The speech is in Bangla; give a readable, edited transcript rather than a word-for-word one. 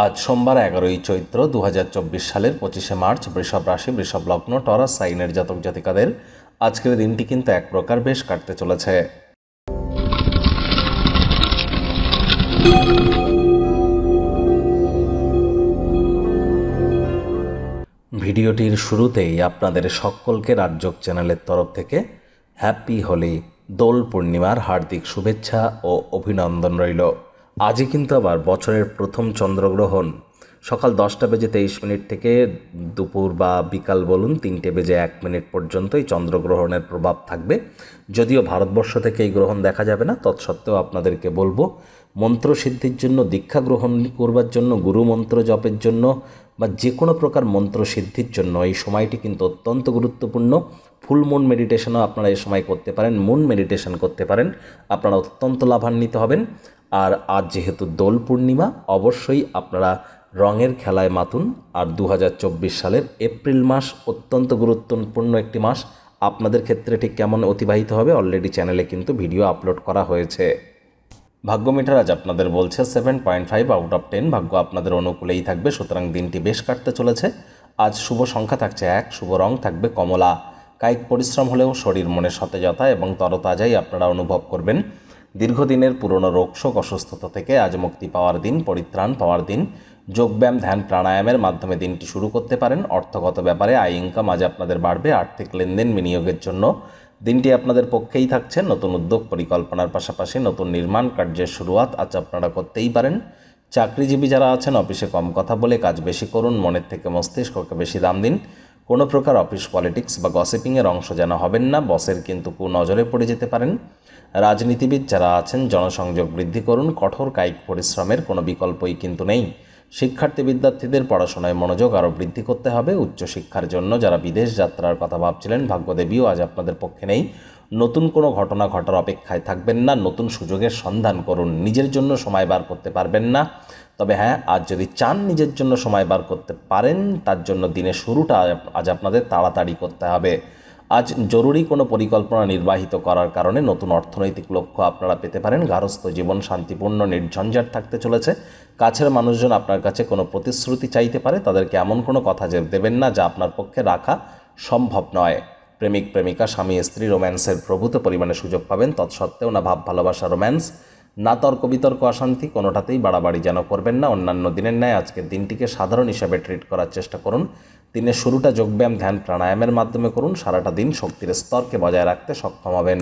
আজ সোমবার 11ই চৈত্র 2024 সালের 25শে মার্চ বৃষভ রাশি বৃষভ লগ্ন টরাস সাইনের জাতক জাতিকাদের আজকের দিনটি কিন্তু এক প্রকার বেশ কাটতে চলেছে। ভিডিওটির শুরুতেই আপনাদের সকলকে রাজযোগ চ্যানেলের তরফ থেকে হ্যাপি হোলি দোল পূর্ণিমার হার্দিক শুভেচ্ছা ও অভিনন্দন রইল। আজই কিন্তু আবার বছরের প্রথম চন্দ্রগ্রহণ সকাল 10:23 থেকে দুপুর বা বিকাল বলুন 3:01 পর্যন্ত এই চন্দ্রগ্রহণের প্রভাব থাকবে। যদিও ভারতবর্ষ থেকে এই গ্রহণ দেখা যাবে না, তৎসত্ত্বেও আপনাদেরকে বলবো মন্ত্র সিদ্ধির জন্য, দীক্ষা গ্রহণ করবার জন্য, গুরু মন্ত্র জপের জন্য বা যে কোনো প্রকার মন্ত্র সিদ্ধির জন্য এই সময়টি কিন্তু অত্যন্ত গুরুত্বপূর্ণ। ফুল মুন মেডিটেশনও আপনারা এই সময় করতে পারেন, মুন মেডিটেশন করতে পারেন, আপনারা অত্যন্ত লাভান্বিত হবেন। আর আজ যেহেতু দোল পূর্ণিমা, অবশ্যই আপনারা রঙের খেলায় মাতুন। আর 2024 সালের এপ্রিল মাস অত্যন্ত গুরুত্বপূর্ণ একটি মাস। আপনাদের ক্ষেত্রে ঠিক কেমন অতিবাহিত হবে অলরেডি চ্যানেলে কিন্তু ভিডিও আপলোড করা হয়েছে। ভাগ্য মিটার আজ আপনাদের বলছে 7.5 আউট অফ 10। ভাগ্য আপনাদের অনুকূলেই থাকবে, সুতরাং দিনটি বেশ কাটতে চলেছে। আজ শুভ সংখ্যা থাকছে 1, শুভ রং থাকবে কমলা। কায়িক পরিশ্রম হলেও শরীর মনে সতেজতা এবং তরতাজাই আপনারা অনুভব করবেন। দীর্ঘদিনের পুরনো রোগশোক অসুস্থতা থেকে আজ মুক্তি পাওয়ার দিন, পরিত্রাণ পাওয়ার দিন। যোগব্যায়াম, ধ্যান, প্রাণায়ামের মাধ্যমে দিনটি শুরু করতে পারেন। অর্থগত ব্যাপারে আয় ইনকাম আজ আপনাদের বাড়বে। আর্থিক লেনদেন, বিনিয়োগের জন্য দিনটি আপনাদের পক্ষেই থাকছে। নতুন উদ্যোগ পরিকল্পনার পাশাপাশি নতুন নির্মাণ কার্যের শুরুয়াত আজ আপনারা করতেই পারেন। চাকরিজীবী যারা আছেন অফিসে কম কথা বলে কাজ বেশি করুন, মনের থেকে মস্তিষ্ককে বেশি দাম দিন। কোনো প্রকার অফিস পলিটিক্স বা গসিপিংয়ের অংশ যেন হবেন না, বসের কিন্তু কুনজরে পড়ে যেতে পারেন। রাজনীতিবিদ যারা আছেন জনসংযোগ বৃদ্ধি করুন। কঠোর কায়িক পরিশ্রমের কোনো বিকল্পই কিন্তু নেই। শিক্ষার্থী বিদ্যার্থীদের পড়াশোনায় মনোযোগ আরও বৃদ্ধি করতে হবে। উচ্চশিক্ষার জন্য যারা বিদেশ যাত্রার কথা ভাবছিলেন, ভাগ্যদেবীও আজ আপনাদের পক্ষে নেই। নতুন কোনো ঘটনা ঘটার অপেক্ষায় থাকবেন না, নতুন সুযোগের সন্ধান করুন। নিজের জন্য সময় বার করতে পারবেন না, তবে হ্যাঁ, আজ যদি চান নিজের জন্য সময় বার করতে পারেন, তার জন্য দিনের শুরুটা আজ আপনাদের তাড়াতাড়ি করতে হবে। আজ জরুরি কোনো পরিকল্পনা নির্বাহিত করার কারণে নতুন অর্থনৈতিক লক্ষ্য আপনারা পেতে পারেন। গার্হস্থ্য জীবন শান্তিপূর্ণ নির্ঝঞ্ঝাট থাকতে চলেছে। কাছের মানুষজন আপনার কাছে কোনো প্রতিশ্রুতি চাইতে পারে, তাদেরকে এমন কোনো কথা যে দেবেন না যা আপনার পক্ষে রাখা সম্ভব নয়। প্রেমিক প্রেমিকা, স্বামী স্ত্রী রোম্যান্সের প্রভূত পরিমাণে সুযোগ পাবেন। তৎসত্ত্বেও না ভাব ভালোবাসা, রোম্যান্স, না তর্ক বিতর্ক, অশান্তি, কোনোটাতেই বাড়াবাড়ি যেন করবেন না। অন্যান্য দিনের ন্যায় আজকের দিনটিকে সাধারণ হিসাবে ট্রিট করার চেষ্টা করুন। দিনের শুরুটা যোগব্যায়াম, ধ্যান, প্রাণায়ামের মাধ্যমে করুন। সারাটা দিন শক্তির স্তরকে বজায় রাখতে সক্ষম হবেন।